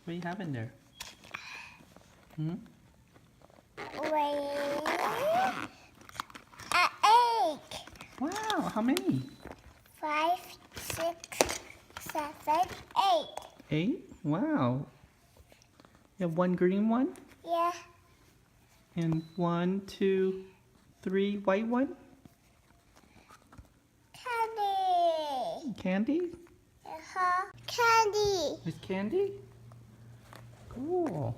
What do you have in there? Hmm? Wait. An egg. Wow, how many? 5, 6, 7, 8. 8? Wow. You have one green one? Yeah. And 1, 2, 3 white one? Candy. Candy? Candy. It's candy? Cool.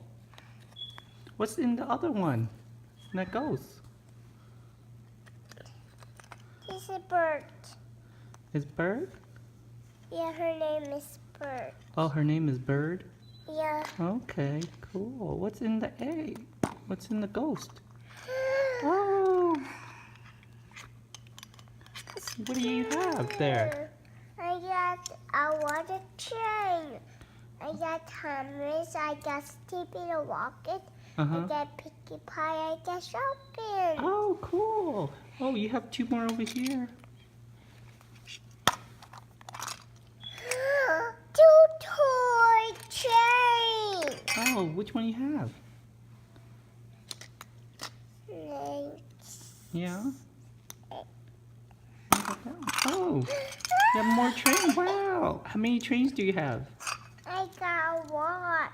What's in the other one? That goes. It's a bird. Is Bird? Yeah, her name is Bird. Oh, her name is Bird? Yeah. Okay, cool. What's in the egg? What's in the ghost? Oh! What do you have there? I got a water train. I got hammers. I got Stimpy the Rocket. I Uh-huh. got Pinkie Pie. I got Shopping. Oh, cool. Oh, you have 2 more over here. Two toy train. Oh, which one you have? Thanks. Yeah? Oh, you have more trains. Wow. How many trains do you have? I got a lot.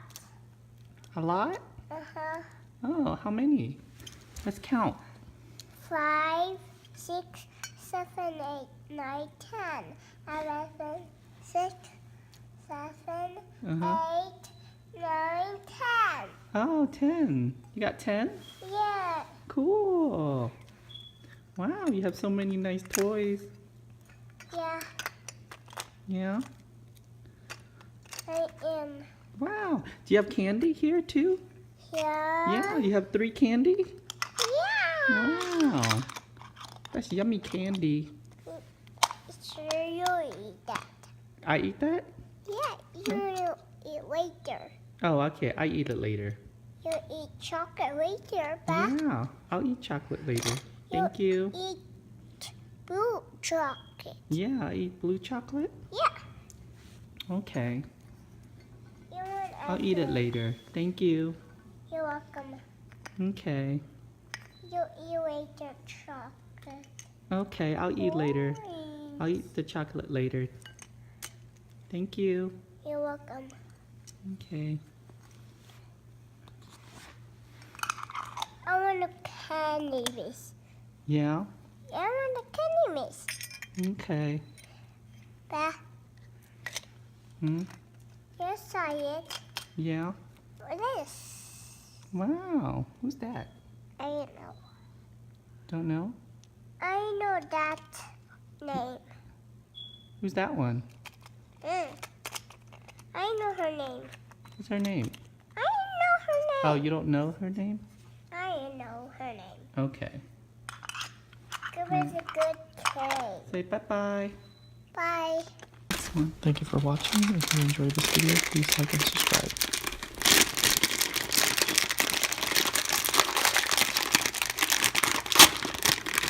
A lot? Uh-huh. Oh, how many? Let's count. 5, 6, 7, 8, 9, 10, 11, 6, 7, Uh-huh. 8, 9, 10. Oh, 10. You got 10? Yeah. Cool. Wow, you have so many nice toys. Yeah. Yeah? I am. Wow. Do you have candy here too? Yeah. Yeah, you have 3 candy? Yeah. Wow. That's yummy candy. Sure, you'll eat that. I eat that? Yeah, you'll eat later. Oh, okay. I eat it later. You'll eat chocolate later, but Yeah, I'll eat chocolate later. Thank you. eat blue chocolate. Yeah, I eat blue chocolate? Yeah. Okay. You want I'll eat it later. Thank you. You're welcome. Okay. You'll eat later chocolate. Okay, I'll eat later. Boring. I'll eat the chocolate later. Thank you. You're welcome. Okay. I want a candy miss. Yeah? I want a candy miss. Okay. But Hmm? you saw it. Yeah? What is? Wow. Who's that? I don't know. Don't know? I know that name. Who's that one? I know her name. What's her name? I know her name. Oh, you don't know her name? I know her name. Okay. Give us a good cake. Say bye-bye. Bye. Thank you for watching. If you enjoyed this video, please like and subscribe.